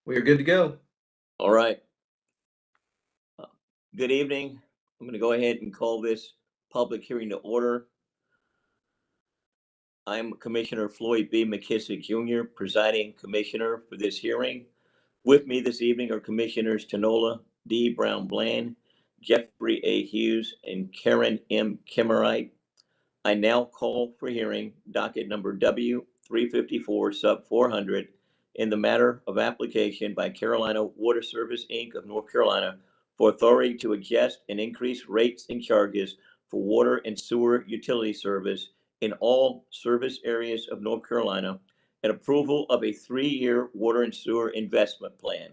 We are good to go. All right. Uh, Good evening. I'm going to go ahead and call this public hearing to order. I'm Commissioner Floyd B. McKissick Jr., presiding commissioner for this hearing. With me this evening are Commissioners Tanola D. Brown Bland, Jeffrey A. Hughes, and Karen M. Kimmerite. I now call for hearing docket number W-354 sub 400 in the matter of application by Carolina Water Service, Inc. of North Carolina for authority to adjust and increase rates and charges for water and sewer utility service in all service areas of North Carolina and approval of a 3-year water and sewer investment plan.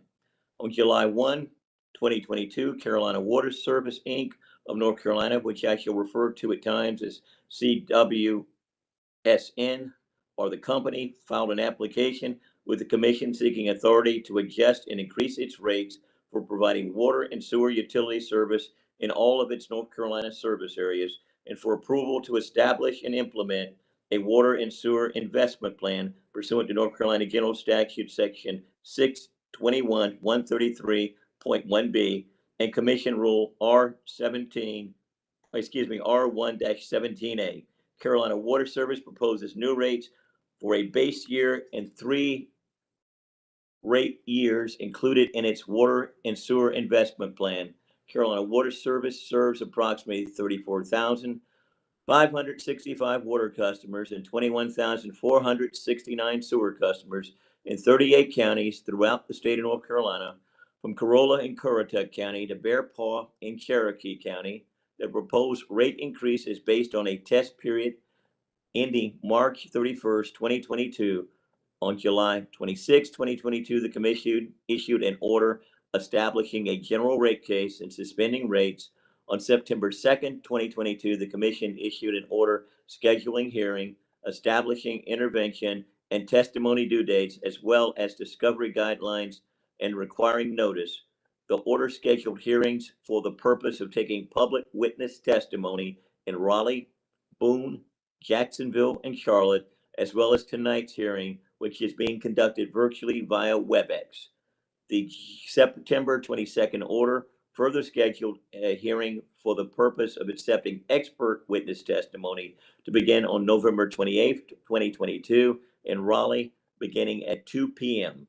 On July 1, 2022, Carolina Water Service, Inc. of North Carolina, which I shall refer to at times as CWSN, or the company, filed an application with the commission seeking authority to adjust and increase its rates for providing water and sewer utility service in all of its North Carolina service areas and for approval to establish and implement a water and sewer investment plan pursuant to North Carolina General Statute Section 621-133.1B and Commission Rule R1-17A. Carolina Water Service proposes new rates for a base year and 3 rate years included in its water and sewer investment plan. Carolina Water Service serves approximately 34,565 water customers and 21,469 sewer customers in 38 counties throughout the state of North Carolina, from Corolla and Currituck County to Bear Paw and Cherokee County. The proposed rate increase is based on a test period ending March 31st, 2022. On July 26, 2022, the Commission issued an order establishing a general rate case and suspending rates. On September 2nd, 2022, the Commission issued an order scheduling hearing, establishing intervention and testimony due dates, as well as discovery guidelines and requiring notice. The order scheduled hearings for the purpose of taking public witness testimony in Raleigh, Boone, Jacksonville, and Charlotte, as well as tonight's hearing, which is being conducted virtually via WebEx. The September 22nd order further scheduled a hearing for the purpose of accepting expert witness testimony to begin on November 28th, 2022 in Raleigh, beginning at 2 p.m.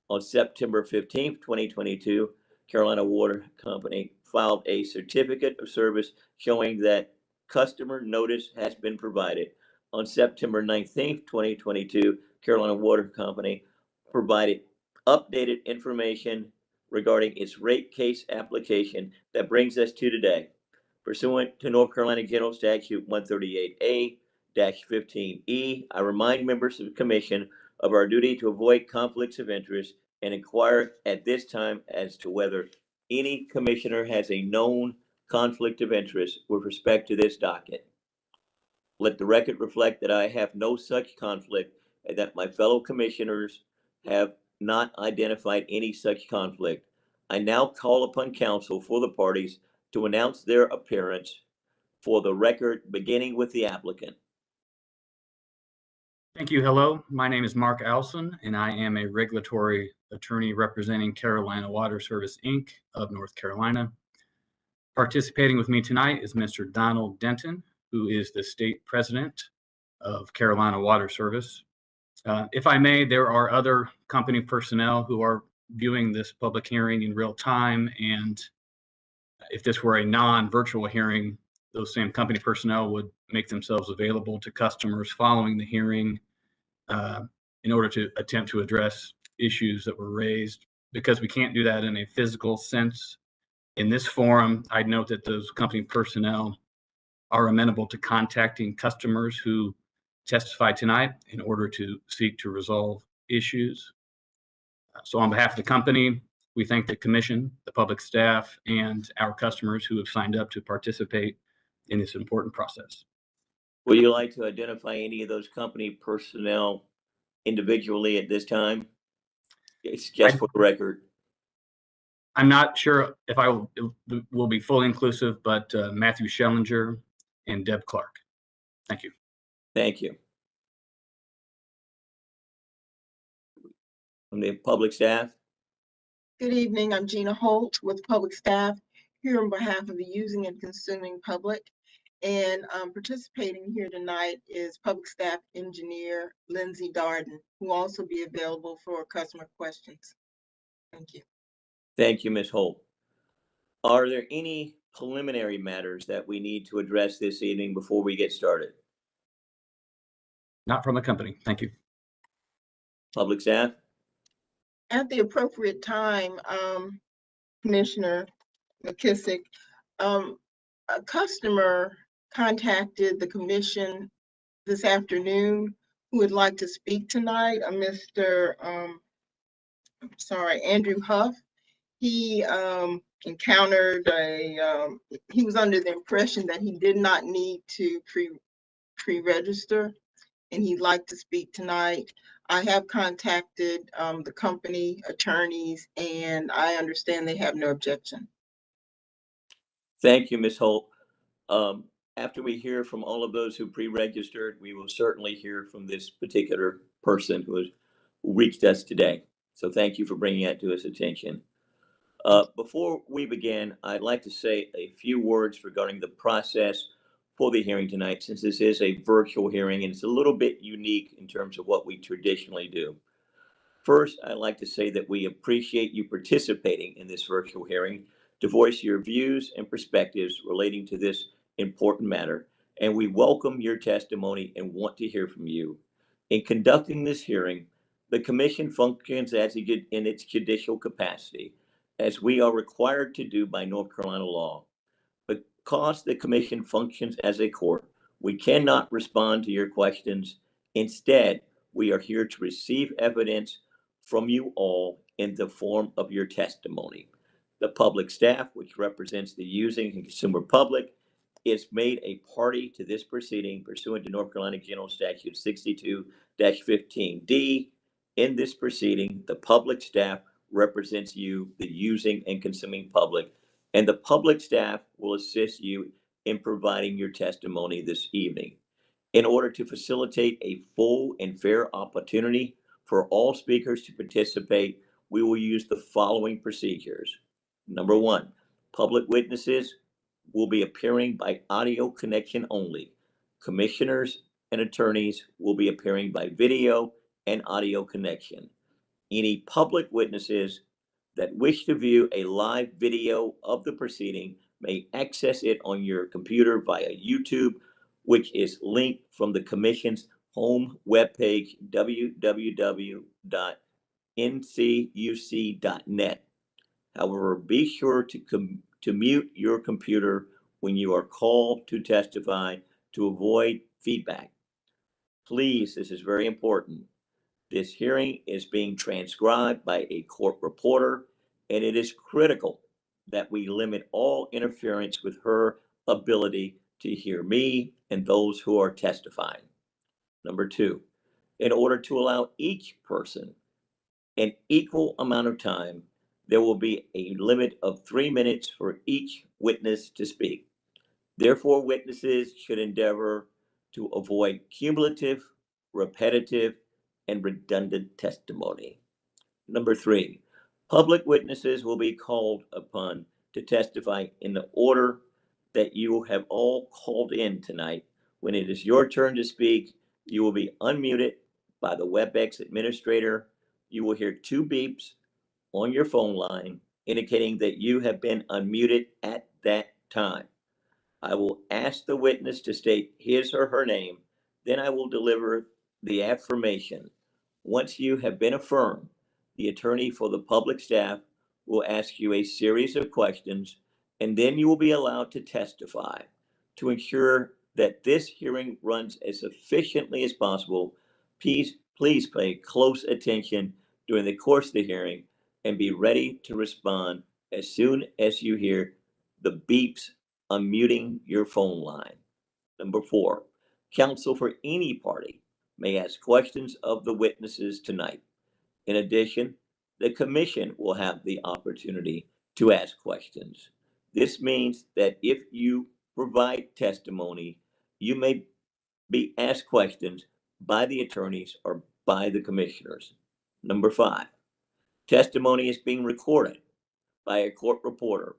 On September 15th, 2022, Carolina Water Company filed a certificate of service showing that customer notice has been provided. On September 19th, 2022, Carolina Water Company provided updated information regarding its rate case application that brings us to today. Pursuant to North Carolina General Statute 138A-15E, I remind members of the Commission of our duty to avoid conflicts of interest and inquire at this time as to whether any commissioner has a known conflict of interest with respect to this docket. Let the record reflect that I have no such conflict and that my fellow commissioners have not identified any such conflict. I now call upon counsel for the parties to announce their appearance for the record, beginning with the applicant. Thank you. Hello, my name is Mark Alson, and I am a regulatory attorney representing Carolina Water Service, Inc. of North Carolina. Participating with me tonight is Mr. Donald Denton, who is the state president of Carolina Water Service. If I may, there are other company personnel who are viewing this public hearing in real time, and if this were a non-virtual hearing, those same company personnel would make themselves available to customers following the hearing in order to attempt to address issues that were raised. Because we can't do that in a physical sense in this forum, I'd note that those company personnel are amenable to contacting customers who testify tonight in order to seek to resolve issues. So on behalf of the company, we thank the commission, the public staff, and our customers who have signed up to participate in this important process. Would you like to identify any of those company personnel individually at this time? It's just for the record. I'm not sure if I will be fully inclusive, but Matthew Schellinger and Deb Clark. Thank you. Thank you. From the public staff? Good evening. I'm Gina Holt with Public Staff here on behalf of the using and consuming public. And participating here tonight is Public Staff Engineer Lindsay Darden, who will also be available for customer questions. Thank you. Thank you, Ms. Holt. Are there any preliminary matters that we need to address this evening before we get started? Not from the company. Thank you. Public staff? At the appropriate time, Commissioner McKissick, a customer contacted the commission this afternoon who would like to speak tonight, Mr. Andrew Huff. He encountered he was under the impression that he did not need to pre-register, and he'd like to speak tonight. I have contacted the company attorneys, and I understand they have no objection. Thank you, Ms. Holt. After we hear from all of those who pre-registered, we will certainly hear from this particular person who reached us today. So thank you for bringing that to us attention. Before we begin, I'd like to say a few words regarding the process for the hearing tonight, since this is a virtual hearing and it's a little bit unique in terms of what we traditionally do. First, I'd like to say that we appreciate you participating in this virtual hearing to voice your views and perspectives relating to this important matter, and we welcome your testimony and want to hear from you. In conducting this hearing, the Commission functions in its judicial capacity, as we are required to do by North Carolina law. Because the Commission functions as a court, we cannot respond to your questions. Instead, we are here to receive evidence from you all in the form of your testimony. The public staff, which represents the using and consumer public, is made a party to this proceeding pursuant to North Carolina General Statute 62-15D. In this proceeding, the public staff represents you, the using and consuming public, and the public staff will assist you in providing your testimony this evening. In order to facilitate a full and fair opportunity for all speakers to participate, we will use the following procedures. Number one, public witnesses will be appearing by audio connection only. Commissioners and attorneys will be appearing by video and audio connection. Any public witnesses that wish to view a live video of the proceeding may access it on your computer via YouTube, which is linked from the Commission's home webpage, www.ncuc.net. However, be sure to mute your computer when you are called to testify to avoid feedback. Please, this is very important. This hearing is being transcribed by a court reporter, and it is critical that we limit all interference with her ability to hear me and those who are testifying. Number two, in order to allow each person an equal amount of time, there will be a limit of 3 minutes for each witness to speak. Therefore, witnesses should endeavor to avoid cumulative, repetitive, and redundant testimony. Number three, public witnesses will be called upon to testify in the order that you have all called in tonight. When it is your turn to speak, you will be unmuted by the WebEx administrator. You will hear 2 beeps on your phone line indicating that you have been unmuted at that time. I will ask the witness to state his or her name, then I will deliver the affirmation. Once you have been affirmed, the attorney for the public staff will ask you a series of questions, and then you will be allowed to testify. To ensure that this hearing runs as efficiently as possible, please pay close attention during the course of the hearing and be ready to respond as soon as you hear the beeps unmuting your phone line. Number four, counsel for any party may ask questions of the witnesses tonight. In addition, the commission will have the opportunity to ask questions. This means that if you provide testimony, you may be asked questions by the attorneys or by the commissioners. Number five, Testimony is being recorded by a court reporter.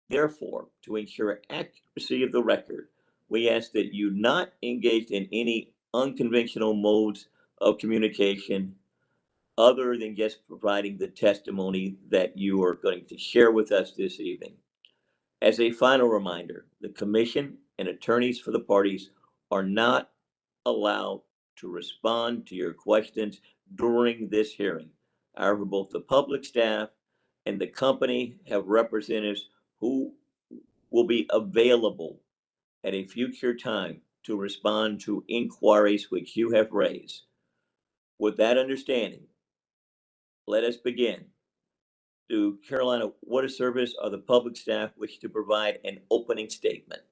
Therefore, to ensure accuracy of the record, we ask that you not engage in any unconventional modes of communication other than just providing the testimony that you are going to share with us this evening. As a final reminder, the commission and attorneys for the parties are not allowed to respond to your questions during this hearing. However, both the public staff and the company have representatives who will be available at a future time to respond to inquiries which you have raised. With that understanding, let us begin. Do Carolina Water Service or the public staff wish to provide an opening statement?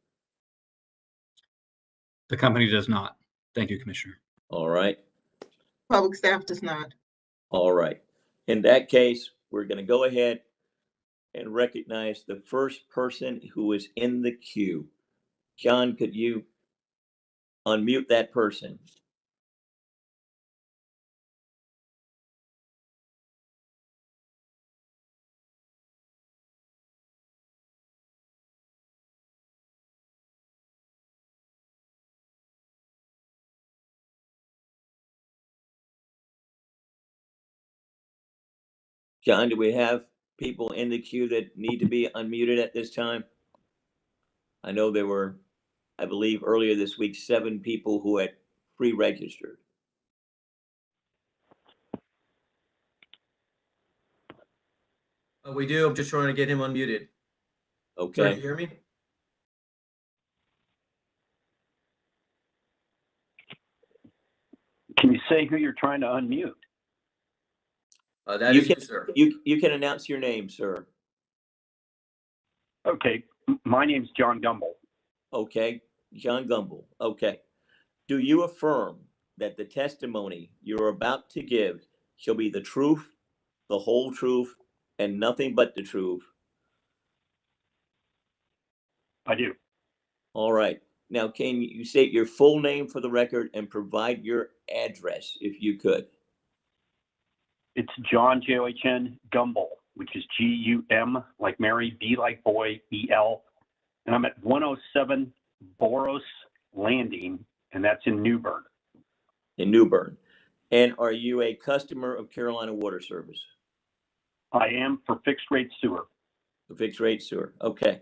The company does not. Thank you, Commissioner. All right. Public staff does not. All right. In that case, we're going to go ahead and recognize the first person who is in the queue. John, could you unmute that person? John, do we have people in the queue that need to be unmuted at this time? I know there were, I believe earlier this week, 7 people who had pre-registered. We do. I'm just trying to get him unmuted. Okay. Can you hear me? Can you say who you're trying to unmute? That You is can- you, sir. You can announce your name, sir. Okay, my name's John Gumble. Okay, John Gumble. Okay. Do you affirm that the testimony you're about to give shall be the truth, the whole truth, and nothing but the truth? I do. All right. Now, can you state your full name for the record and provide your address if you could? It's John, John Gumble, which is G-U-M, like Mary, B like boy, E-L. And I'm at 107 Boros Landing, and that's in New Bern. In New Bern. And are you a customer of Carolina Water Service? I am for fixed rate sewer. The fixed rate sewer. Okay.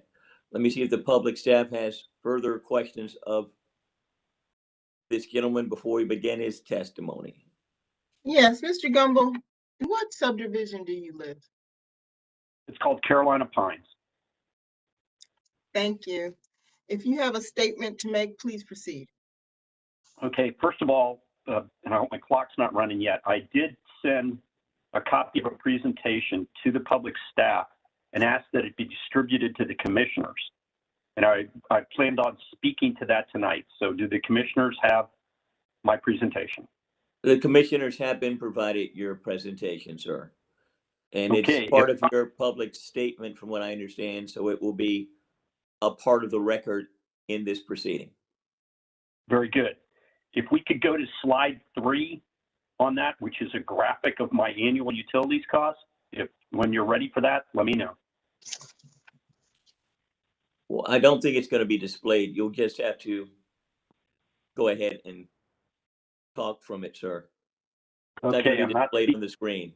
Let me see if the public staff has further questions of this gentleman before we begin his testimony. Yes, Mr. Gumble, in what subdivision do you live? It's called Carolina Pines. Thank you. If you have a statement to make, please proceed. Okay, first of all, and I hope my clock's not running yet, I did send a copy of a presentation to the public staff and asked that it be distributed to the commissioners. And I planned on speaking to that tonight. So do the commissioners have my presentation? The commissioners have been provided your presentation, sir. And Okay, it's part of your public statement from what I understand, so it will be a part of the record in this proceeding. Very good. If we could go to slide 3 on that, which is a graphic of my annual utilities costs. When you're ready for that, let me know. Well, I don't think it's going to be displayed. You'll just have to go ahead and talk from it, sir. It's not Okay, going to I'm be not displayed on the screen.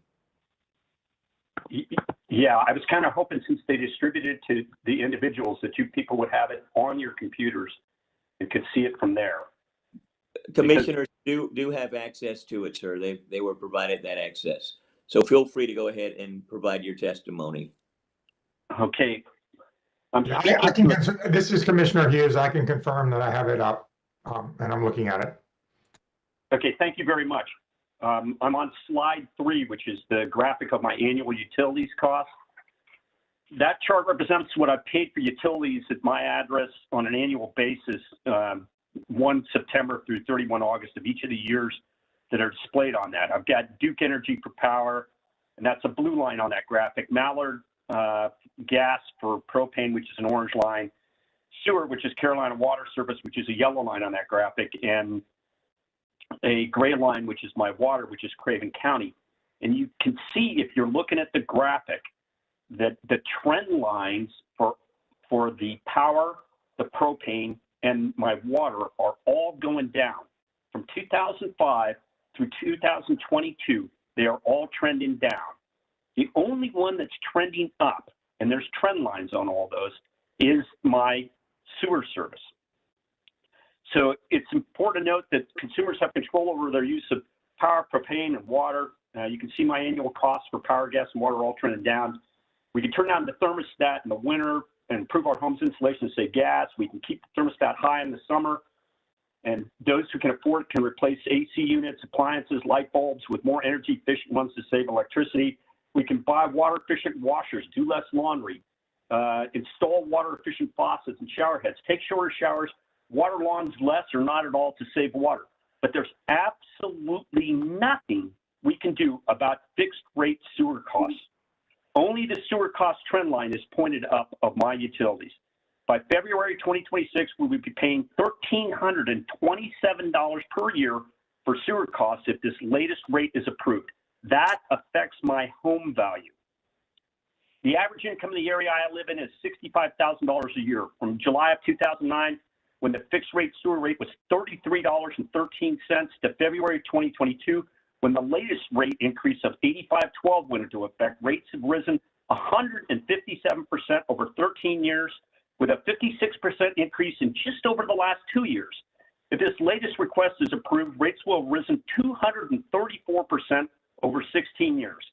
Yeah, I was kind of hoping since they distributed it to the individuals that you people would have it on your computers and could see it from there. Commissioners do have access to it, sir. They were provided that access. So feel free to go ahead and provide your testimony. Okay. Yeah, I can, this is Commissioner Hughes. I can confirm that I have it up and I'm looking at it. Okay, thank you very much. I'm on slide 3, which is the graphic of my annual utilities costs. That chart represents what I've paid for utilities at my address on an annual basis, 1 September through 31 August of each of the years that are displayed on that. I've got Duke Energy for power, and that's a blue line on that graphic. Mallard gas for propane, which is an orange line. Sewer, which is Carolina Water Service, which is a yellow line on that graphic. And a gray line, which is my water, which is Craven County. And you can see if you're looking looking at the graphic, that the trend lines for the power, the propane, and my water are all going down. From 2005 through 2022, they are all trending down. The only one that's trending up, and there's trend lines on all those, is my sewer service. So it's important to note that consumers have control over their use of power, propane, and water. You can see my annual costs for power, gas, and water all trending down. We can turn down the thermostat in the winter and improve our home's insulation to save gas. We can keep the thermostat high in the summer. And those who can afford it can replace AC units, appliances, light bulbs with more energy efficient ones to save electricity. We can buy water efficient washers, do less laundry, install water efficient faucets and shower heads, take shorter showers, water lawns less or not at all to save water. But there's absolutely nothing we can do about fixed rate sewer costs. Only the sewer cost trend line is pointed up of my utilities. By February 2026, we would be paying $1,327 per year for sewer costs if this latest rate is approved. That affects my home value. The average income in the area I live in is $65,000 a year. From July of 2009, when the fixed rate sewer rate was $33.13 to February 2022, when the latest rate increase of $85.12 went into effect, rates have risen 157% over 13 years, with a 56% increase in just over the last 2 years. If this latest request is approved, rates will have risen 234% over 16 years.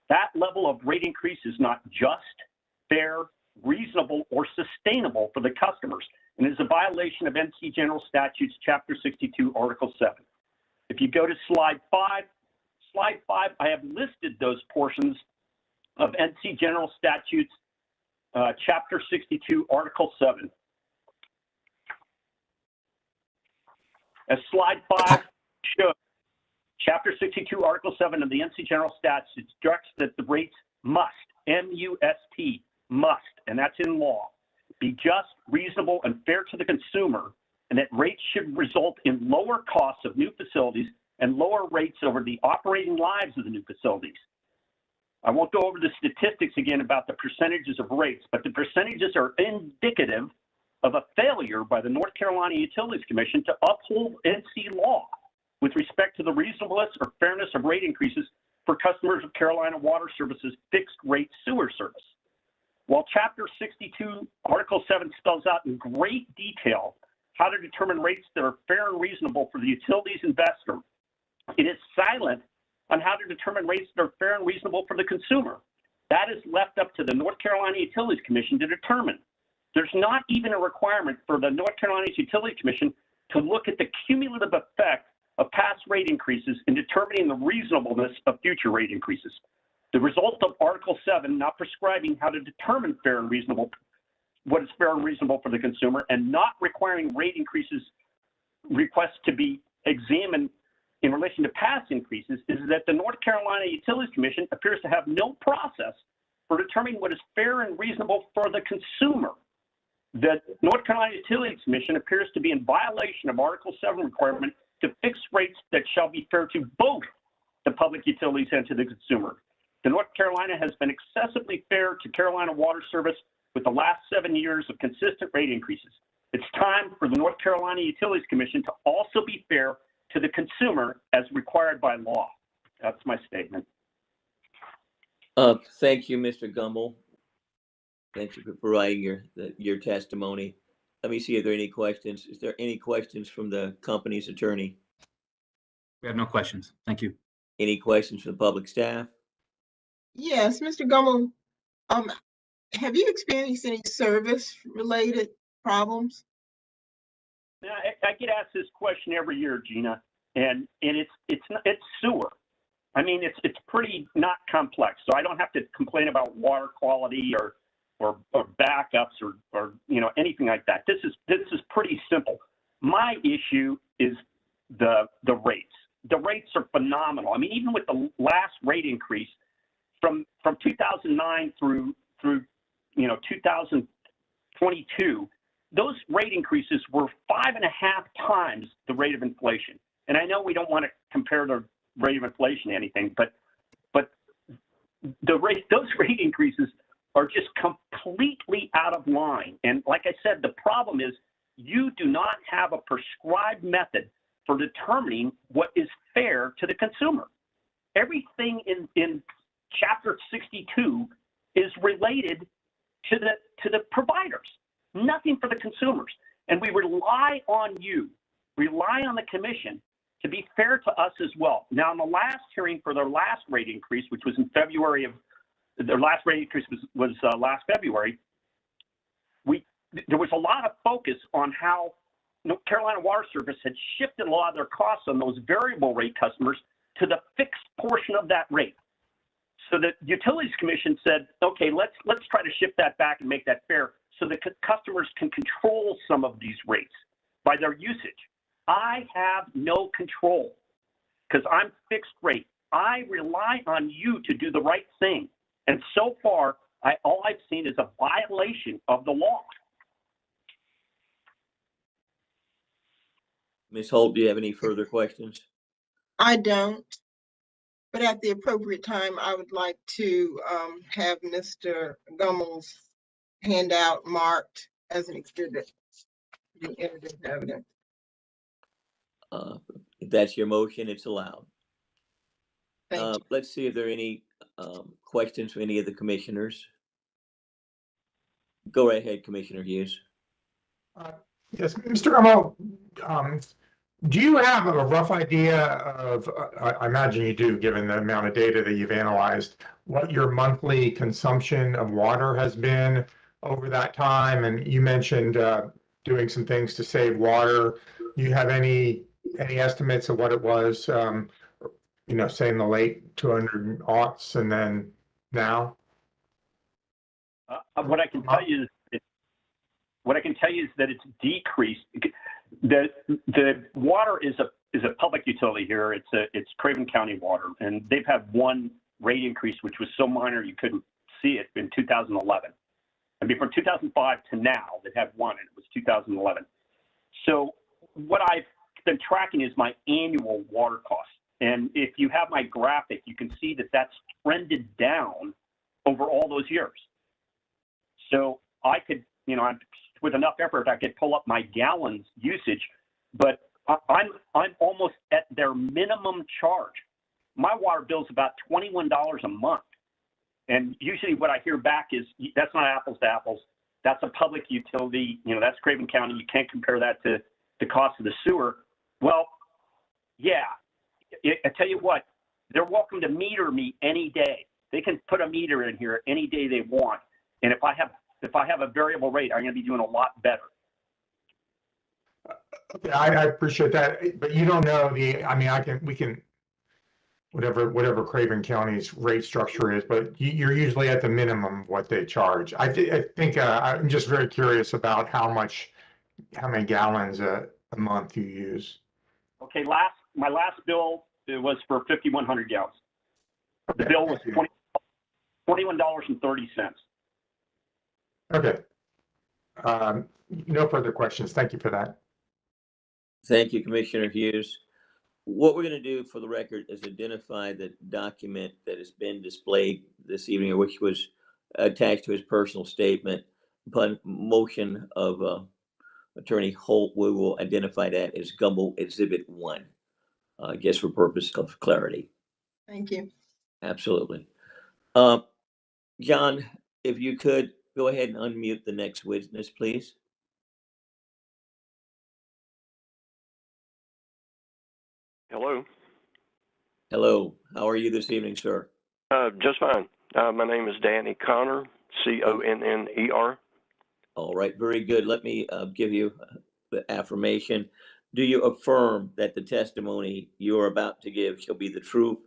That level of rate increase is not just, fair, reasonable, or sustainable for the customers, and is a violation of NC General Statutes, Chapter 62, Article 7. If you go to slide 5, I have listed those portions of NC General Statutes, Chapter 62, Article 7. As slide 5 shows, Chapter 62, Article 7 of the NC General Statutes directs that the rates must, M-U-S-T, must, and that's in law, be just, reasonable, and fair to the consumer, and that rates should result in lower costs of new facilities and lower rates over the operating lives of the new facilities. I won't go over the statistics again about the percentages of rates, but the percentages are indicative of a failure by the North Carolina Utilities Commission to uphold NC law with respect to the reasonableness or fairness of rate increases for customers of Carolina Water Services fixed rate sewer service. While Chapter 62, Article 7 spells out in great detail how to determine rates that are fair and reasonable for the utilities investor, it is silent on how to determine rates that are fair and reasonable for the consumer. That is left up to the North Carolina Utilities Commission to determine. There's not even a requirement for the North Carolina Utilities Commission to look at the cumulative effect of past rate increases in determining the reasonableness of future rate increases. The result of Article 7 not prescribing how to determine fair and reasonable, what is fair and reasonable for the consumer, and not requiring rate increases requests to be examined in relation to past increases, is that the North Carolina Utilities Commission appears to have no process for determining what is fair and reasonable for the consumer. The North Carolina Utilities Commission appears to be in violation of Article 7 requirement to fix rates that shall be fair to both the public utilities and to the consumer. The North Carolina has been excessively fair to Carolina Water Service with the last 7 years of consistent rate increases. It's time for the North Carolina Utilities Commission to also be fair to the consumer as required by law. That's my statement. Thank you, Mr. Gumbel. Thank you for providing your testimony. Let me see if there are any questions. Is there any questions from the company's attorney? We have no questions. Thank you. Any questions from the public staff? Yes, Mr. Gummel, have you experienced any service-related problems? Now, I get asked this question every year, Gina, and it's sewer. I mean, it's pretty not complex, so I don't have to complain about water quality or backups or you know, anything like that. This is pretty simple. My issue is the rates. The rates are phenomenal. I mean, even with the last rate increase from 2009 through 2022, those rate increases were 5.5 times the rate of inflation. And I know we don't want to compare the rate of inflation to anything, but those rate increases are just completely out of line. And like I said, the problem is you do not have a prescribed method for determining what is fair to the consumer. Everything in Chapter 62 is related to the providers, nothing for the consumers. And we rely on the commission to be fair to us as well. Now, in the last hearing for their last rate increase, which was in February of, their last rate increase was last February, there was a lot of focus on how North Carolina Water Service had shifted a lot of their costs on those variable rate customers to the fixed portion of that rate. So the Utilities Commission said, okay, let's try to shift that back and make that fair so that customers can control some of these rates by their usage. I have no control because I'm fixed rate. I rely on you to do the right thing. And so far, all I've seen is a violation of the law. Ms. Holt, do you have any further questions? I don't. But at the appropriate time, I would like to have Mr. Gummel's handout marked as an exhibit, the evidence. If that's your motion, it's allowed. Thank you. Let's see if there are any questions from any of the commissioners. Go right ahead, Commissioner Hughes. Yes, Mr. Gummel, do you have a rough idea of, I imagine you do, given the amount of data that you've analyzed, what your monthly consumption of water has been over that time? And you mentioned doing some things to save water. Do you have any estimates of what it was, say in the late 200 aughts and then now? What I can tell you is that it's decreased. The water is a public utility here. It's Craven County Water, and they've had one rate increase which was so minor you couldn't see it in 2011. I mean, from 2005 to now, they've had one, and it was 2011. So what I've been tracking is my annual water cost, and if you have my graphic, you can see that that's trended down over all those years. So I could, with enough effort, I could pull up my gallons usage, but I'm almost at their minimum charge. My water bill is about $21 a month. And usually what I hear back is, that's not apples to apples. That's a public utility. That's Craven County. You can't compare that to the cost of the sewer. Well, yeah, I tell you what, they're welcome to meter me any day. They can put a meter in here any day they want. And if I have a variable rate, I'm going to be doing a lot better. Okay, I appreciate that, but you don't know we can, whatever Craven County's rate structure is, but you're usually at the minimum of what they charge. I think I'm just very curious about how many gallons a month you use. Okay, my last bill, it was for 5,100 gallons. The bill was $21.30. Okay. No further questions. Thank you for that. Thank you, Commissioner Hughes. What we're going to do for the record is identify the document that has been displayed this evening, which was attached to his personal statement. Upon motion of Attorney Holt, we will identify that as Gumbel Exhibit 1, just for purpose of clarity. Thank you. Absolutely. John, if you could go ahead and unmute the next witness, please. Hello. Hello. How are you this evening, sir? Just fine. My name is Danny Conner, C-O-N-N-E-R. All right. Very good. Let me give you the affirmation. Do you affirm that the testimony you are about to give shall be the truth,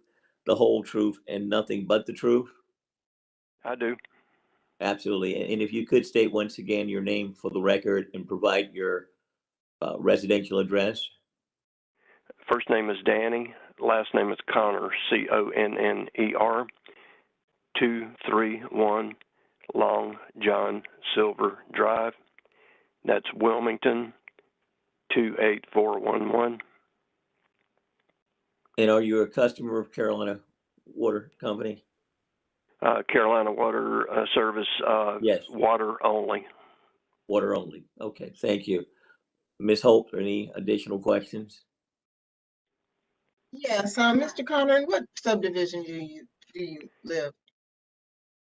the whole truth, and nothing but the truth? I do. Absolutely. And if you could state once again your name for the record and provide your residential address. First name is Danny. Last name is Conner, C-O-N-N-E-R. 231 Long John Silver Drive. That's Wilmington, 28411. And are you a customer of Carolina Water Company? Carolina Water Service, Yes, water only. water only. Okay, thank you. Ms. Holt, any additional questions? Yes, Mr. Connor, in what subdivision do you live?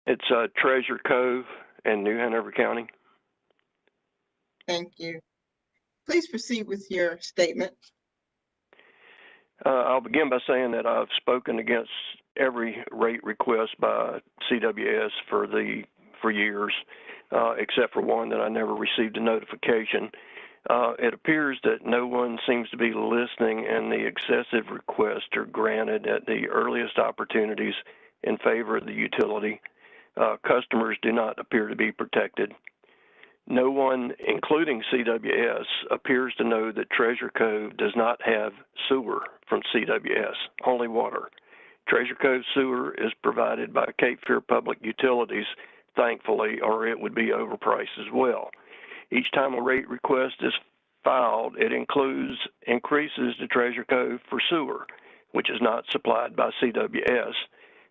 It's Treasure Cove in New Hanover County. Thank you. Please proceed with your statement. I'll begin by saying that I've spoken against every rate request by CWS for years, except for one that I never received a notification. It appears that no one seems to be listening, and the excessive requests are granted at the earliest opportunities in favor of the utility. Customers do not appear to be protected. No one, including CWS, appears to know that Treasure Cove does not have sewer from CWS, only water. Treasure Cove sewer is provided by Cape Fear Public Utilities, thankfully, or it would be overpriced as well. Each time a rate request is filed, it increases to Treasure Cove for sewer, which is not supplied by CWS.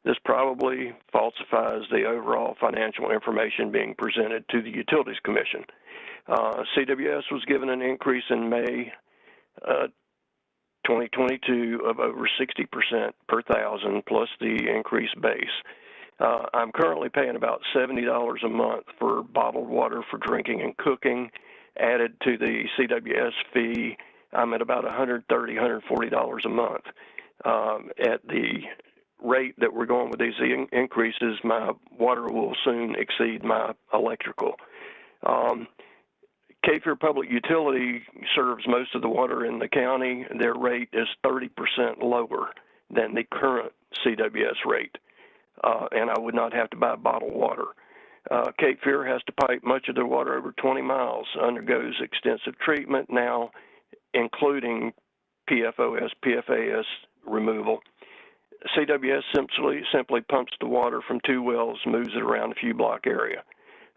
This probably falsifies the overall financial information being presented to the Utilities Commission. CWS was given an increase in May 2022 of over 60% per thousand plus the increased base. I'm currently paying about $70 a month for bottled water for drinking and cooking. Added to the CWS fee, I'm at about $130, $140 a month. At the rate that we're going with these increases, my water will soon exceed my electrical. Cape Fear Public Utility serves most of the water in the county. Their rate is 30% lower than the current CWS rate, and I would not have to buy bottled water. Cape Fear has to pipe much of their water over 20 miles, undergoes extensive treatment now, including PFOS, PFAS removal. CWS simply pumps the water from two wells, moves it around a few block area.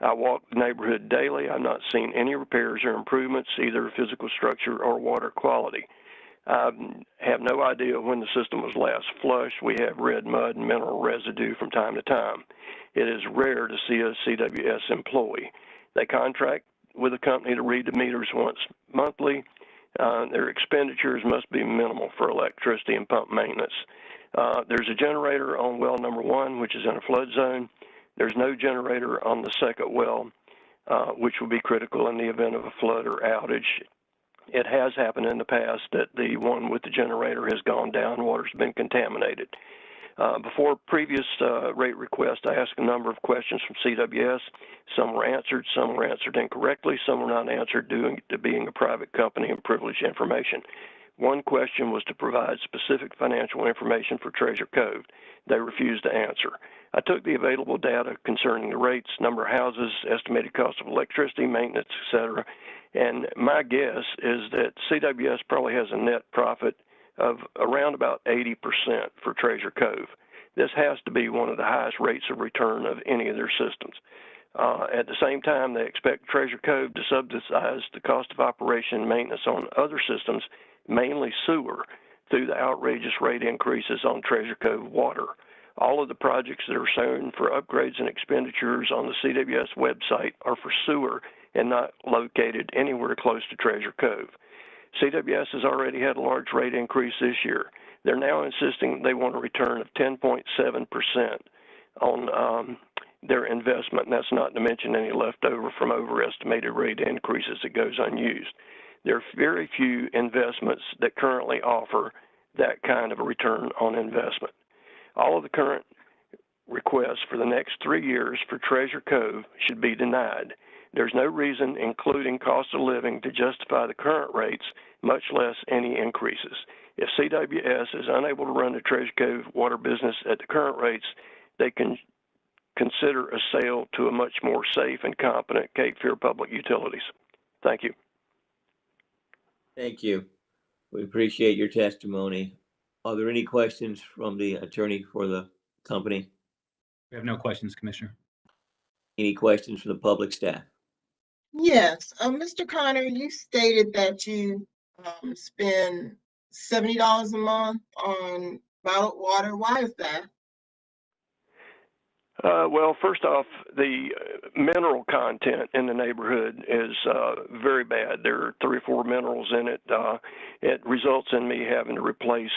I walk the neighborhood daily. I've not seen any repairs or improvements, either physical structure or water quality. I have no idea when the system was last flushed. We have red mud and mineral residue from time to time. It is rare to see a CWS employee. They contract with a company to read the meters once monthly. Their expenditures must be minimal for electricity and pump maintenance. There's a generator on well number 1, which is in a flood zone. There's no generator on the second well, which will be critical in the event of a flood or outage. It has happened in the past that the one with the generator has gone down, water's been contaminated. Before previous rate request, I asked a number of questions from CWS. Some were answered incorrectly, some were not answered due to being a private company and privileged information. One question was to provide specific financial information for Treasure Cove. They refused to answer. I took the available data concerning the rates, number of houses, estimated cost of electricity, maintenance, etc., and my guess is that CWS probably has a net profit of around about 80% for Treasure Cove. This has to be one of the highest rates of return of any of their systems. At the same time, they expect Treasure Cove to subsidize the cost of operation and maintenance on other systems, mainly sewer, through the outrageous rate increases on Treasure Cove water. All of the projects that are shown for upgrades and expenditures on the CWS website are for sewer and not located anywhere close to Treasure Cove. CWS has already had a large rate increase this year. They're now insisting they want a return of 10.7% on their investment, and that's not to mention any leftover from overestimated rate increases that goes unused. There are very few investments that currently offer that kind of a return on investment. All of the current requests for the next 3 years for Treasure Cove should be denied. There's no reason, including cost of living, to justify the current rates, much less any increases. If CWS is unable to run the Treasure Cove water business at the current rates, they can consider a sale to a much more safe and competent Cape Fear Public Utilities. Thank you. Thank you. We appreciate your testimony. Are there any questions from the attorney for the company? We have no questions, Commissioner. Any questions from the public staff? Yes, Mr. Connor, you stated that you spend $70 a month on bottled water. Why is that? Well, first off, the mineral content in the neighborhood is very bad. There are 3 or 4 minerals in it. It results in me having to replace,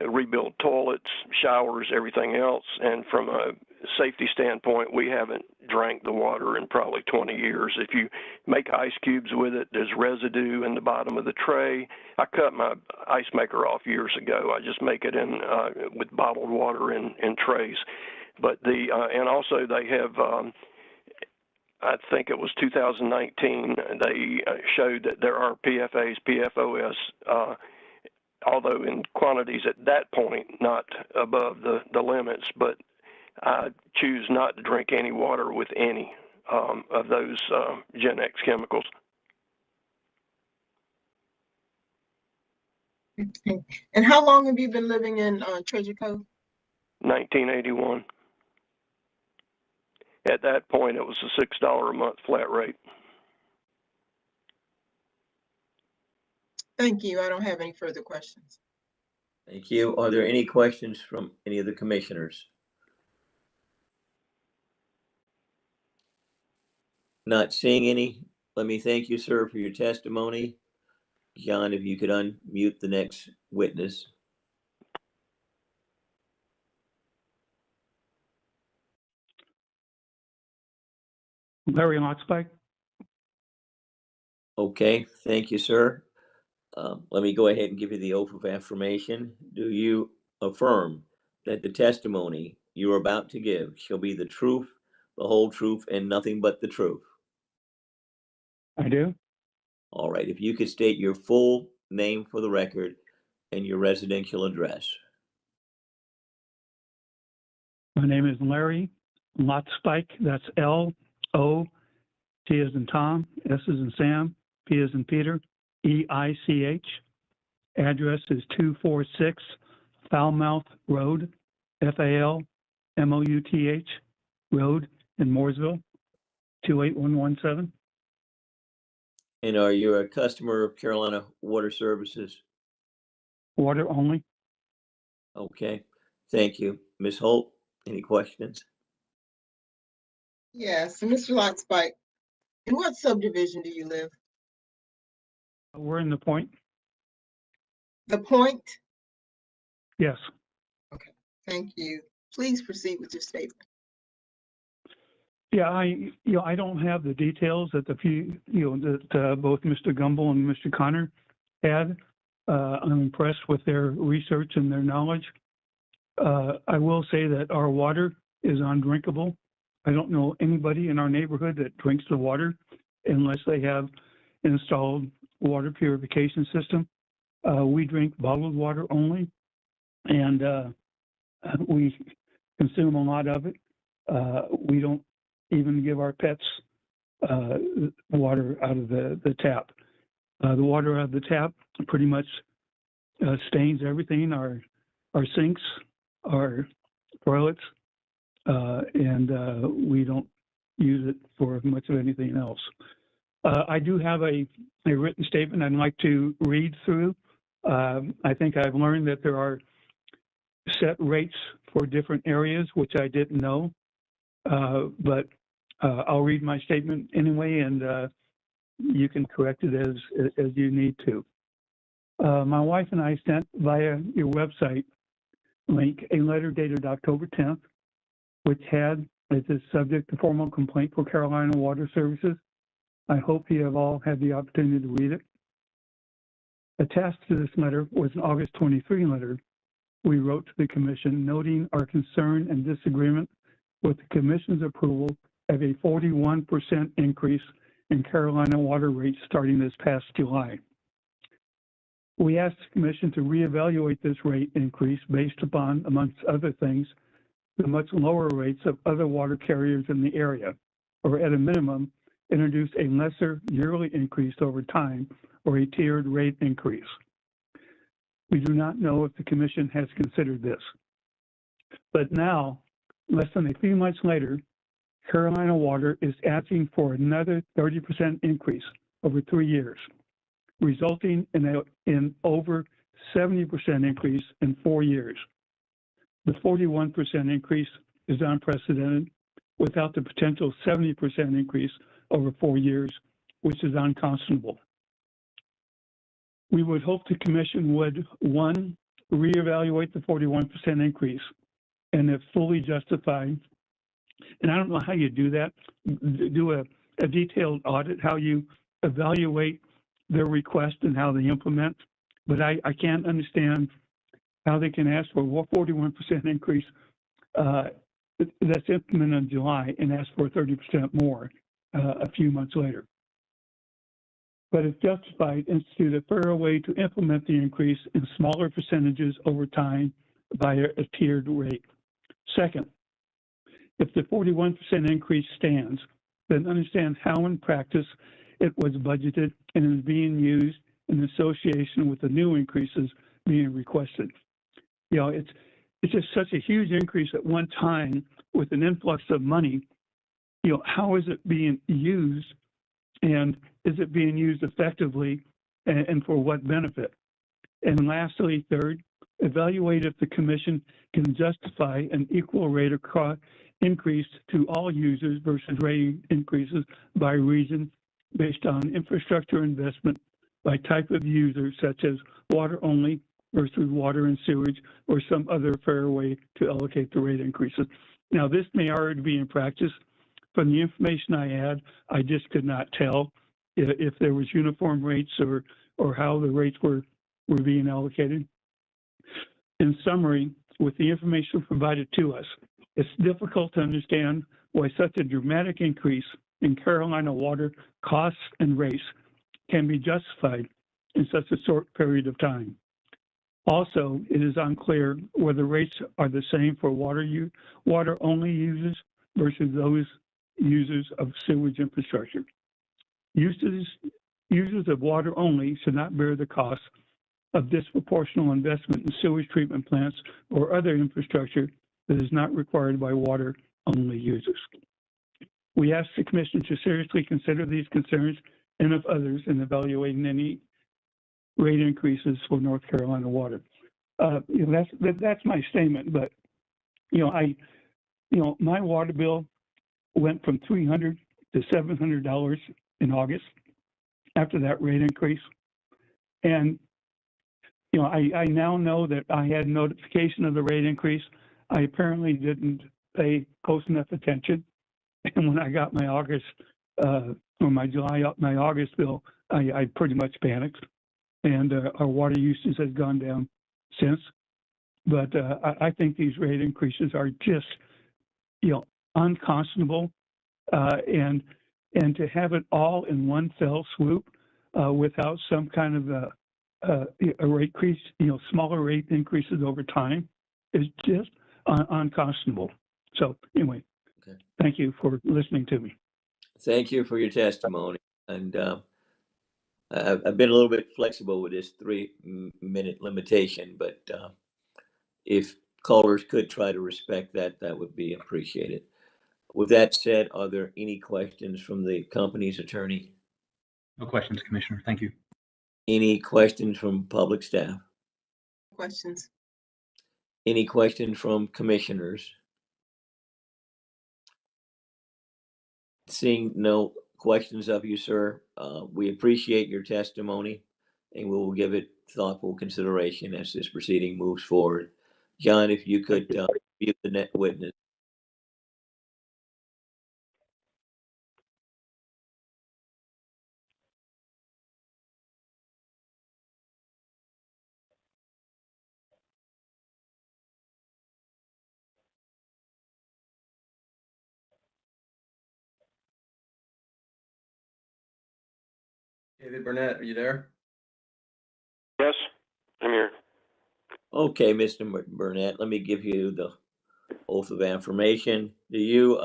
rebuild toilets, showers, everything else. And from a safety standpoint, we haven't drank the water in probably 20 years. If you make ice cubes with it, there's residue in the bottom of the tray. I cut my ice maker off years ago. I just make it in with bottled water in trays. But and also they have, I think it was 2019, they showed that there are PFAS, PFOS, although in quantities at that point, not above the limits, but I choose not to drink any water with any of those Gen X chemicals. And how long have you been living in Treasure Cove? 1981. At that point, it was a $6 a month flat rate. Thank you. I don't have any further questions. Thank you. Are there any questions from any of the commissioners? Not seeing any. Let me thank you, sir, for your testimony. John, if you could unmute the next witness. Larry Lockspike. Okay, thank you, sir. Let me go ahead and give you the oath of affirmation. Do you affirm that the testimony you are about to give shall be the truth, the whole truth, and nothing but the truth? I do. All right, if you could state your full name for the record and your residential address. My name is Larry Lockspike. That's L-O, T as in Tom, S as in Sam, P as in Peter, E-I-C-H. Address is 246 Falmouth Road, F-A-L-M-O-U-T-H Road in Mooresville, 28117. And are you a customer of Carolina Water Services? Water only. Okay, thank you. Ms. Holt, any questions? Yes, Mr. Lockspike, in what subdivision do you live? We're in the point. The Point? Yes. Okay, thank you. Please proceed with your statement. Yeah, I don't have the details that that both Mr. Gumbel and Mr. Connor had. I'm impressed with their research and their knowledge. I will say that our water is undrinkable. I don't know anybody in our neighborhood that drinks the water unless they have installed water purification system. We drink bottled water only, and we consume a lot of it. We don't even give our pets water out of the tap. The water out of the tap pretty much stains everything, our sinks, our toilets, and we don't use it for much of anything else. I do have a written statement I'd like to read through. I think I've learned that there are set rates for different areas, which I didn't know, but I'll read my statement anyway, and you can correct it as you need to. My wife and I sent via your website link a letter dated October 10th, which had as its subject a formal complaint for Carolina Water Services. I hope you have all had the opportunity to read it. Attached to this letter was an August 23 letter we wrote to the Commission noting our concern and disagreement with the Commission's approval of a 41% increase in Carolina water rates starting this past July. We asked the Commission to reevaluate this rate increase based upon, amongst other things, the much lower rates of other water carriers in the area, or at a minimum, introduce a lesser yearly increase over time or a tiered rate increase. We do not know if the Commission has considered this. But now, less than a few months later, Carolina Water is asking for another 30% increase over 3 years, resulting in over 70% increase in 4 years. The 41% increase is unprecedented without the potential 70% increase over 4 years, which is unconscionable. We would hope the commission would, one, reevaluate the 41% increase, and if fully justified, and I don't know how you do that, do a detailed audit, how you evaluate their request and how they implement, but I can't understand how they can ask for a 41% increase that's implemented in July and ask for 30% more a few months later. But if justified, institute a fairer way to implement the increase in smaller percentages over time via a tiered rate. Second, if the 41% increase stands, then understand how in practice it was budgeted and is being used in association with the new increases being requested. You know, it's just such a huge increase at one time with an influx of money. You know, how is it being used, and is it being used effectively, and for what benefit? And lastly, third, evaluate if the commission can justify an equal rate of cost increase to all users versus rate increases by region based on infrastructure investment by type of user, such as water only versus water and sewage, or some other fair way to allocate the rate increases. Now, this may already be in practice. From the information I had, I just could not tell if there was uniform rates or how the rates were being allocated. In summary, with the information provided to us, it's difficult to understand why such a dramatic increase in Carolina water costs and rates can be justified in such a short period of time. Also, it is unclear whether rates are the same for water-only users versus those users of sewage infrastructure. Users of water only should not bear the cost of disproportional investment in sewage treatment plants or other infrastructure that is not required by water only users. We ask the Commission to seriously consider these concerns and of others in evaluating any rate increases for North Carolina water. You know, that's my statement. But my water bill went from $300 to $700 in August after that rate increase, and I now know that I had notification of the rate increase. I apparently didn't pay close enough attention, and when I got my August or my August bill, I pretty much panicked, and our water usage has gone down since. But I think these rate increases are just, unconscionable, and to have it all in one fell swoop without some kind of a rate increase, smaller rate increases over time is just unconscionable. So anyway, okay. Thank you for listening to me. Thank you for your testimony. And I've been a little bit flexible with this 3-minute limitation, but if callers could try to respect that, that would be appreciated. With that said, are there any questions from the company's attorney? No questions, Commissioner. Thank you. Any questions from public staff? Questions? Any questions from commissioners? Seeing no questions of you, sir, we appreciate your testimony, and we will give it thoughtful consideration as this proceeding moves forward. John, if you could mute the net witness. David Burnett, are you there? Yes, I'm here. Okay, Mr. Burnett, let me give you the oath of affirmation. Do you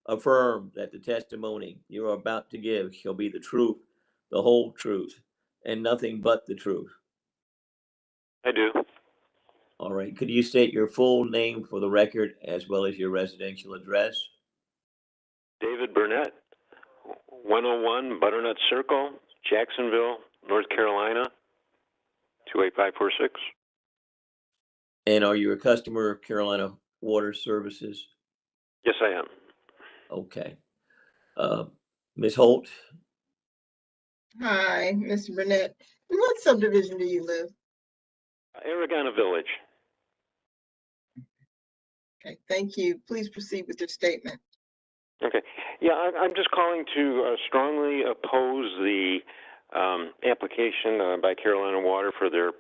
affirm that the testimony you are about to give shall be the truth, the whole truth, and nothing but the truth? I do. All right. Could you state your full name for the record as well as your residential address? David Burnett, 101 Butternut Circle, Jacksonville, North Carolina, 28546. And are you a customer of Carolina Water Services? Yes, I am. Okay. Ms. Holt, Hi, Mr. Burnett. In what subdivision do you live? Aragona Village. Okay, thank you. Please proceed with your statement. Okay. Yeah, I'm just calling to strongly oppose the application by Carolina Water for their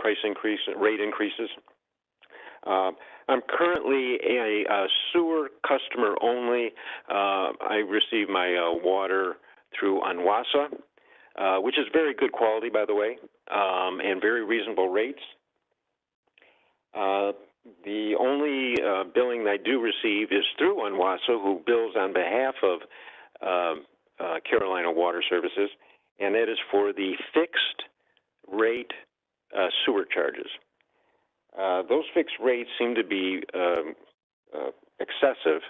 rate increases. I'm currently a sewer customer only. I receive my water through Anwasa, which is very good quality, by the way, and very reasonable rates. The only billing I do receive is through Anwasa, who bills on behalf of Carolina Water Services, and that is for the fixed rate sewer charges. Those fixed rates seem to be excessive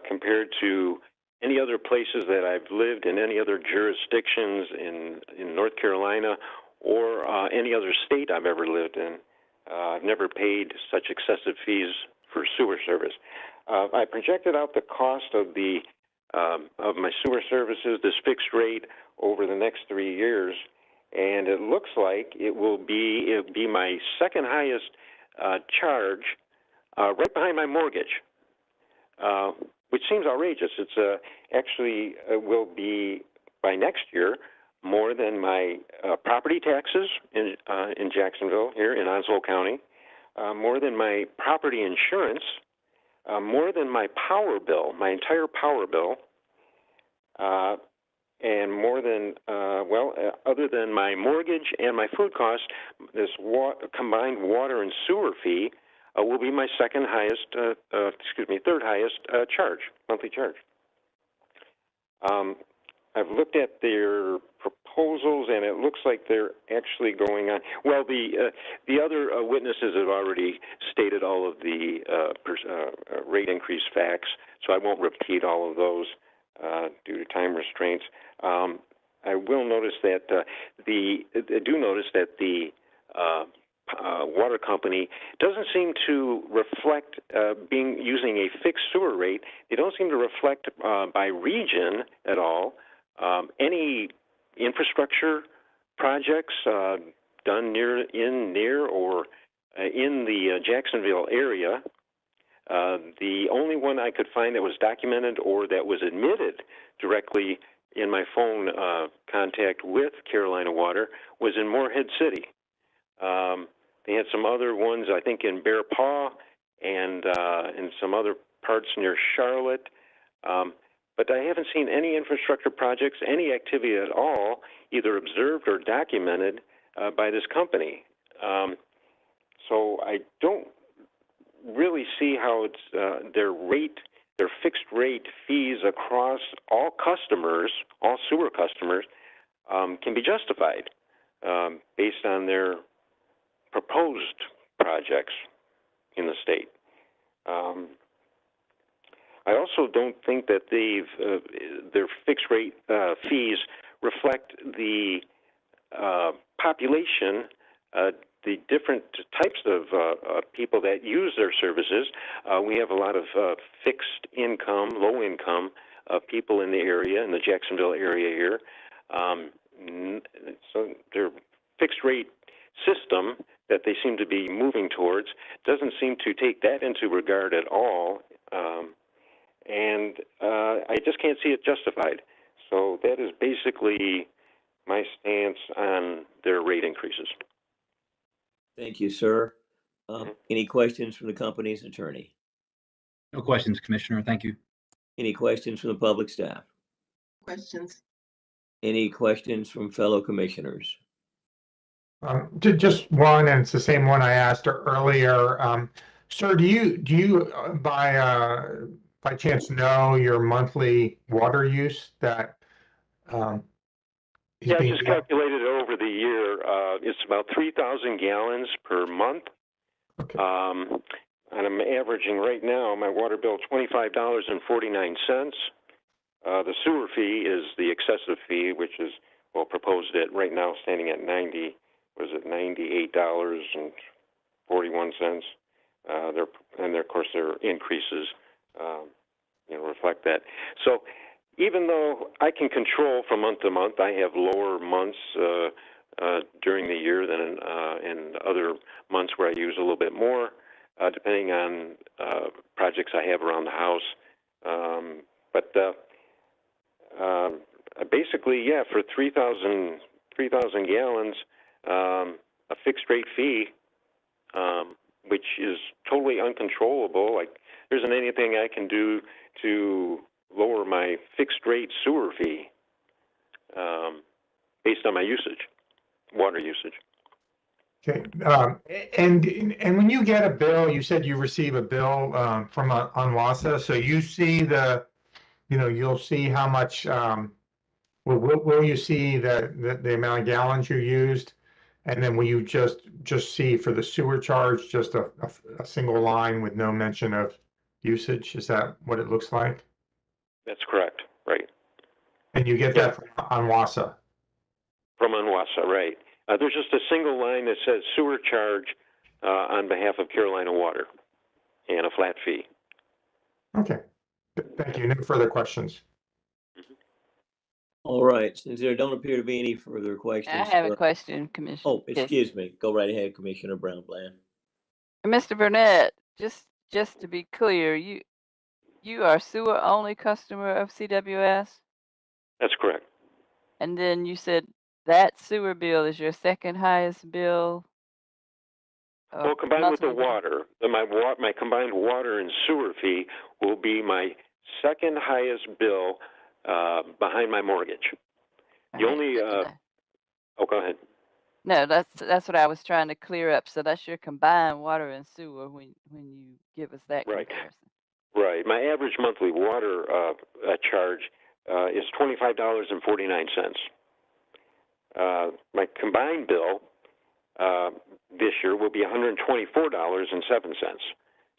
compared to any other places that I've lived in, any other jurisdictions in North Carolina or any other state I've ever lived in. I've never paid such excessive fees for sewer service. I projected out the cost of my sewer services, this fixed rate, over the next 3 years, and it looks like it'll be my second highest charge, right behind my mortgage, which seems outrageous. It's actually will be by next year more than my property taxes in Jacksonville, here in Onslow County, more than my property insurance, more than my power bill, my entire power bill, and more than, other than my mortgage and my food costs, this combined water and sewer fee will be my third highest charge, monthly charge. I've looked at their proposals, and it looks like they're actually going on. Well, the other witnesses have already stated all of the rate increase facts, so I won't repeat all of those due to time restraints. I will notice that the water company doesn't seem to reflect using a fixed sewer rate. They don't seem to reflect by region at all any infrastructure projects done near or in the Jacksonville area. The only one I could find that was documented or that was admitted directly in my phone contact with Carolina Water was in Morehead City. They had some other ones, I think, in Bear Paw and in some other parts near Charlotte. But I haven't seen any infrastructure projects, any activity at all, either observed or documented by this company. So I don't really see how it's their fixed rate fees across all customers, all sewer customers, can be justified based on their proposed projects in the state. I also don't think that their fixed rate fees reflect the population, the different types of people that use their services. We have a lot of fixed income, low income people in the area, in the Jacksonville area here. So their fixed rate system that they seem to be moving towards doesn't seem to take that into regard at all. And I just can't see it justified. So that is basically my stance on their rate increases. thank you, sir. Any questions from the company's attorney? No questions, Commissioner. Thank you. Any questions from the public staff? Questions? Any questions from fellow commissioners? Just one, and it's the same one I asked earlier. Sir, do you by chance know your monthly water use that is Yeah, I being just calculated it over the year. It's about 3,000 gallons per month. Okay. And I'm averaging right now my water bill $25.49. The sewer fee is the excessive fee, which is proposed at right now standing at $98.41. And of course there are increases reflect that. So even though I can control from month to month, I have lower months during the year than in other months where I use a little bit more, depending on projects I have around the house. But basically, yeah, for 3,000 gallons, a fixed rate fee, which is totally uncontrollable. Like, there isn't anything I can do to lower my fixed rate sewer fee based on my usage, water usage. Okay, and when you get a bill, you said you receive a bill from Onwasa, so you see you'll see how much. Will you see the amount of gallons you used, and then will you just see for the sewer charge just a single line with no mention of usage? Is that what it looks like? That's correct, right? And you get that from Onwasa. From Onwasa, right? There's just a single line that says sewer charge on behalf of Carolina Water, and a flat fee. Okay, thank you. No further questions. All right, since there don't appear to be any further questions. I have a question, Commissioner. Oh, excuse me. Go right ahead, Commissioner Brown-Bland. Mr. Burnett, just to be clear, you are sewer only customer of CWS? That's correct. And then you said that sewer bill is your second highest bill? Well, combined with the water, my combined water and sewer fee will be my second highest bill behind my mortgage. The only oh, go ahead. No, that's what I was trying to clear up. So that's your combined water and sewer when you give us that comparison. Right. My average monthly water charge is $25.49. My combined bill this year will be $124.07.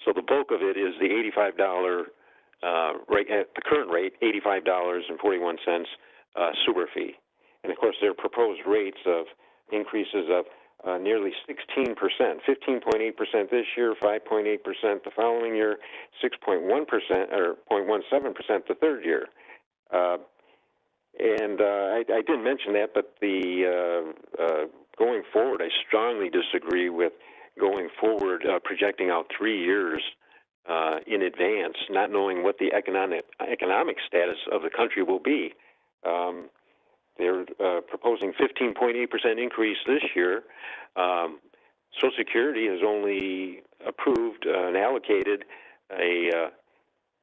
So the bulk of it is the $85 rate at the current rate, $85.41 sewer fee. And of course, there are proposed rates of increases of nearly 16%, 15.8% this year, 5.8% the following year, 6.1% or 0.17% the third year. And I didn't mention that, but the going forward, I strongly disagree with going forward, projecting out 3 years in advance, not knowing what the economic status of the country will be. They're proposing 15.8% increase this year. Social Security has only approved and allocated a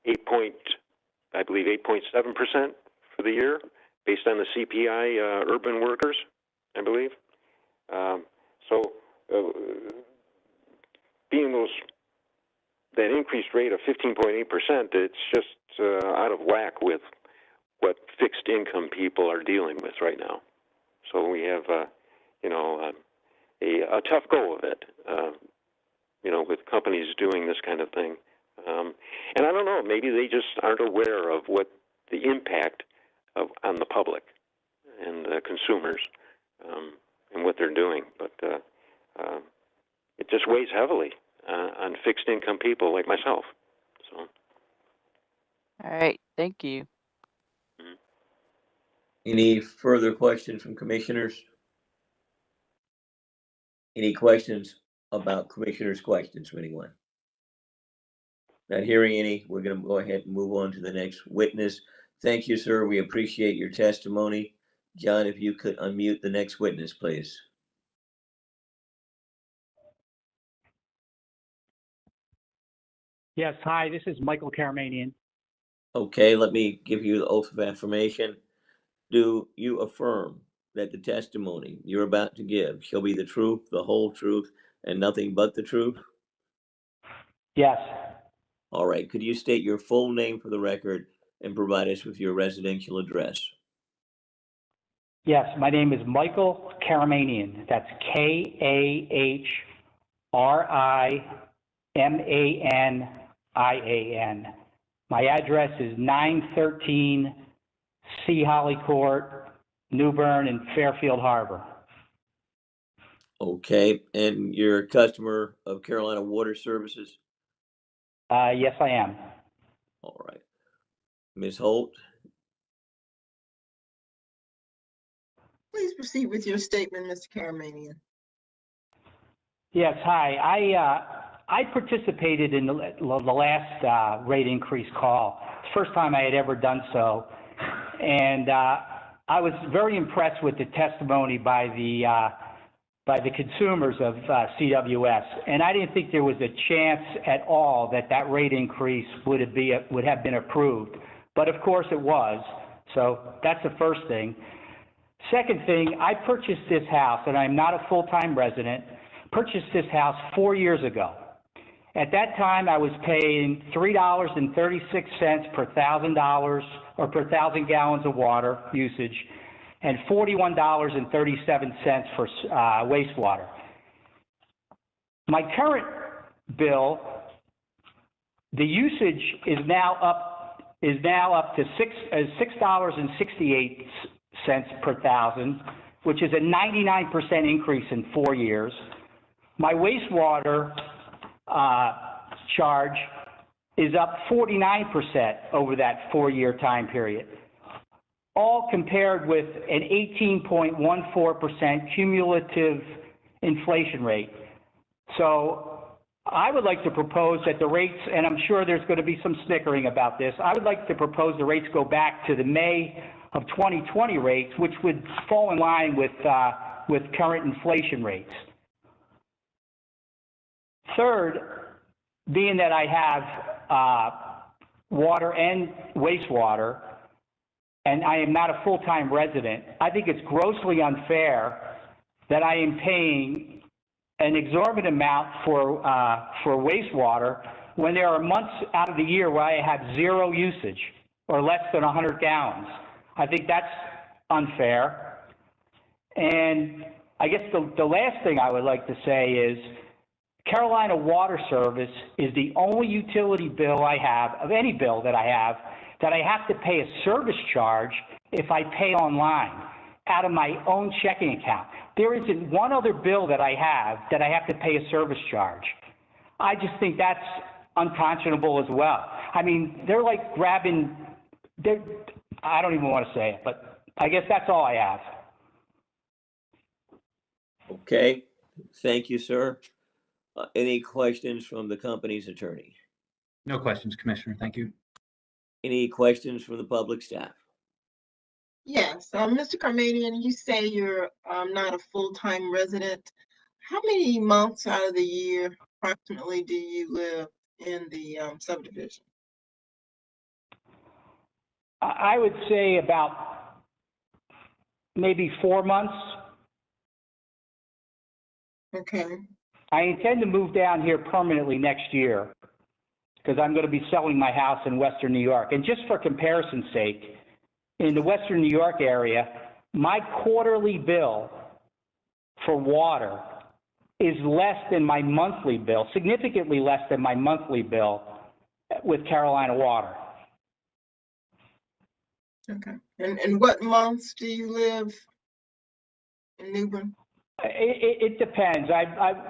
8.7% for the year, based on the CPI urban workers, I believe. Being that increased rate of 15.8%, it's just out of whack with what fixed income people are dealing with right now. So we have, a tough go of it, with companies doing this kind of thing. And I don't know, maybe they just aren't aware of what the impact on the public and consumers and what they're doing. But it just weighs heavily on fixed income people like myself. So. All right, thank you. Any further questions from commissioners? Any questions about commissioners' questions from anyone? Not hearing any, we're going to go ahead and move on to the next witness. Thank you, sir. We appreciate your testimony. John, if you could unmute the next witness, please. Yes, hi, this is Michael Karamanian. Okay, let me give you the oath of affirmation. Do you affirm that the testimony you're about to give shall be the truth, the whole truth, and nothing but the truth? Yes. All right. Could you state your full name for the record and provide us with your residential address? Yes, my name is Michael Karamanian. That's Karimanian. My address is 913 C. Holly Court, New Bern, and Fairfield Harbor. Okay. And you're a customer of Carolina Water Services? Yes, I am. All right. Ms. Holt? Please proceed with your statement, Mr. Karamanian. Yes, hi. I participated in the last rate increase call. First time I had ever done so. And I was very impressed with the testimony by the consumers of CWS. And I didn't think there was a chance at all that that rate increase would have been approved. But of course it was. So that's the first thing. Second thing, I purchased this house, and I'm not a full-time resident, purchased this house 4 years ago. At that time, I was paying $3.36 per $1,000 or per 1,000 gallons of water usage, and $41.37 for wastewater. My current bill, the usage is now up to $6.68 per thousand, which is a 99% increase in 4 years. My wastewater charge is up 49% over that 4-year time period, all compared with an 18.14% cumulative inflation rate. So I would like to propose that the rates, and I'm sure there's going to be some snickering about this, I would like to propose the rates go back to the May of 2020 rates, which would fall in line with current inflation rates. Third, being that I have water and wastewater, and I am not a full-time resident, I think it's grossly unfair that I am paying an exorbitant amount for wastewater when there are months out of the year where I have zero usage or less than 100 gallons. I think that's unfair. And I guess the last thing I would like to say is Carolina Water Service is the only utility bill I have, of any bill that I have to pay a service charge if I pay online out of my own checking account. There isn't one other bill that I have to pay a service charge. I just think that's unconscionable as well. I mean, they're like grabbing, I don't even want to say it, but I guess that's all I have. Okay, thank you, sir. Any questions from the company's attorney? No questions, Commissioner. Thank you. Any questions from the public staff? Yes, Mr. Karamanian, you say you're not a full-time resident. How many months out of the year approximately do you live in the subdivision? I would say about maybe 4 months. Okay. I intend to move down here permanently next year because I'm going to be selling my house in Western New York. And just for comparison's sake, in the Western New York area, my quarterly bill for water is less than my monthly bill, significantly less than my monthly bill with Carolina Water. Okay. And what months do you live in New Bern? It depends.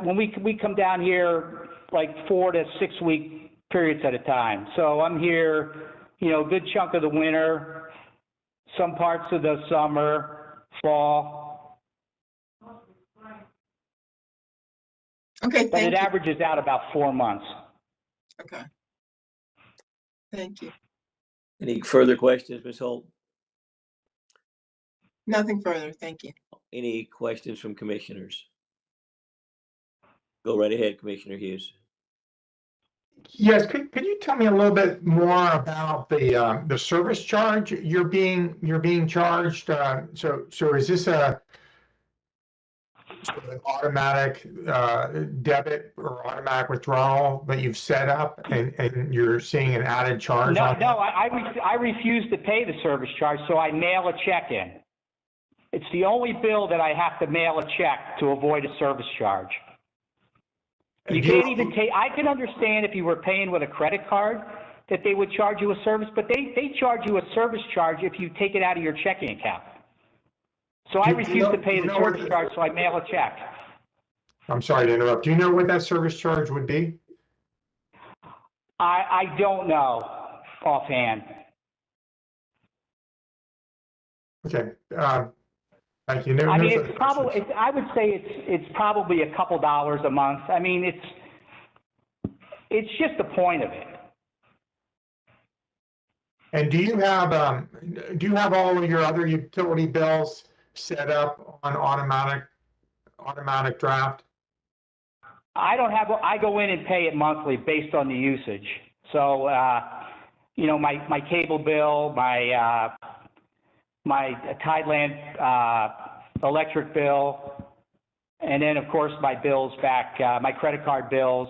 When we come down here like 4 to 6 week periods at a time. So I'm here, a good chunk of the winter, some parts of the summer, fall. Okay, but it you. averages out about 4 months. Okay. Thank you. Any further questions, Ms. Holt? Nothing further. Thank you. Any questions from commissioners? Go right ahead, Commissioner Hughes. Yes, could you tell me a little bit more about the service charge you're being charged? So is this a sort of an automatic debit or automatic withdrawal that you've set up, and you're seeing an added charge? No, I refuse to pay the service charge, so I mail a check in. It's the only bill that I have to mail a check to avoid a service charge. You can't even take, I can understand if you were paying with a credit card that they would charge you a service, but they charge you a service charge if you take it out of your checking account. So I refuse to pay the service charge, so I mail a check. I'm sorry to interrupt. Do you know what that service charge would be? I don't know offhand. Okay, thank you. No, I no mean, further it's probably, questions. I would say it's probably a couple dollars a month. I mean, it's just the point of it. And do you have all of your other utility bills set up on automatic draft? I don't have, I go in and pay it monthly based on the usage. So, you know, my cable bill, my Tideland, electric bill, and then of course my bills back, my credit card bills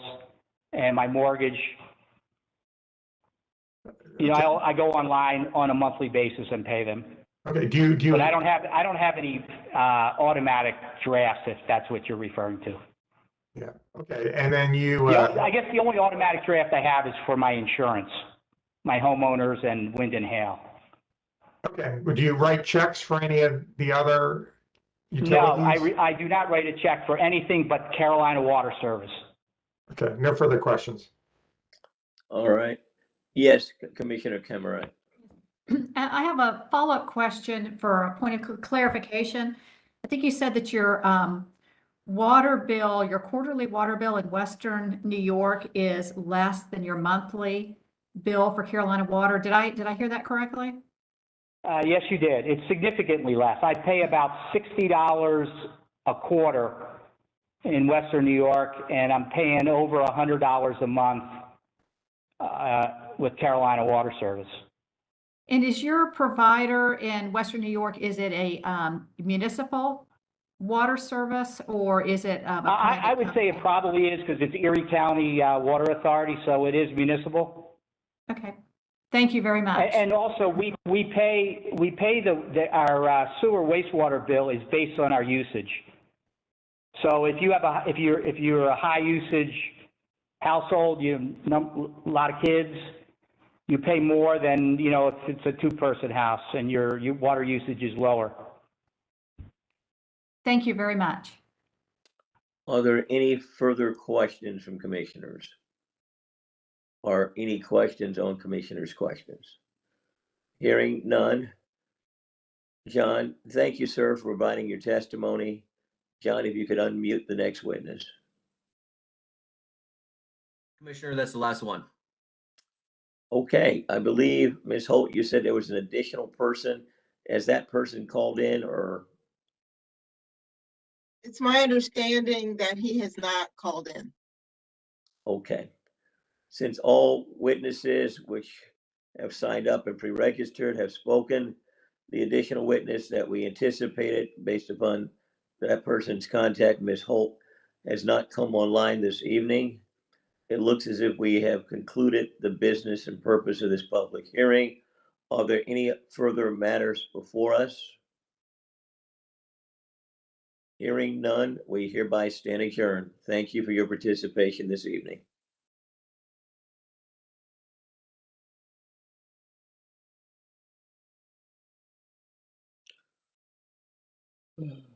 and my mortgage. You know, Okay. I go online on a monthly basis and pay them. Okay, do you? But I don't have any automatic drafts, if that's what you're referring to. Yeah, okay, and then you, I guess the only automatic draft I have is for my insurance, my homeowners and wind and hail. okay, do you write checks for any of the other No, utilities? I do not write a check for anything but Carolina Water Service. Okay, no further questions. All right. Yes, Commissioner Cameron. I have a follow-up question for a point of clarification. I think you said that your water bill, your quarterly water bill in Western New York is less than your monthly bill for Carolina Water. Did I hear that correctly? Yes, you did. It's significantly less. I pay about $60 a quarter in Western New York, and I'm paying over $100 a month with Carolina Water Service. And is your provider in Western New York, is it a municipal water service or is it a private I would say it company? probably is because it's Erie County Water Authority, so it is municipal. Okay. Thank you very much. And also, we pay our sewer wastewater bill is based on our usage. So if you have if you're a high usage household, you a lot of kids, you pay more than, you know, if it's a two-person house and your water usage is lower. Thank you very much. Are there any further questions from commissioners? Or any questions on commissioners' questions? Hearing none. John, thank you, sir, for providing your testimony. John, if you could unmute the next witness. Commissioner, that's the last one. Okay, I believe, Ms. Holt, you said there was an additional person. Has that person called in or? It's my understanding that he has not called in. Okay. Since all witnesses which have signed up and pre-registered have spoken, the additional witness that we anticipated based upon that person's contact, Ms. Holt, has not come online this evening. It looks as if we have concluded the business and purpose of this public hearing. Are there any further matters before us? Hearing none, we hereby stand adjourned. Thank you for your participation this evening. Mm.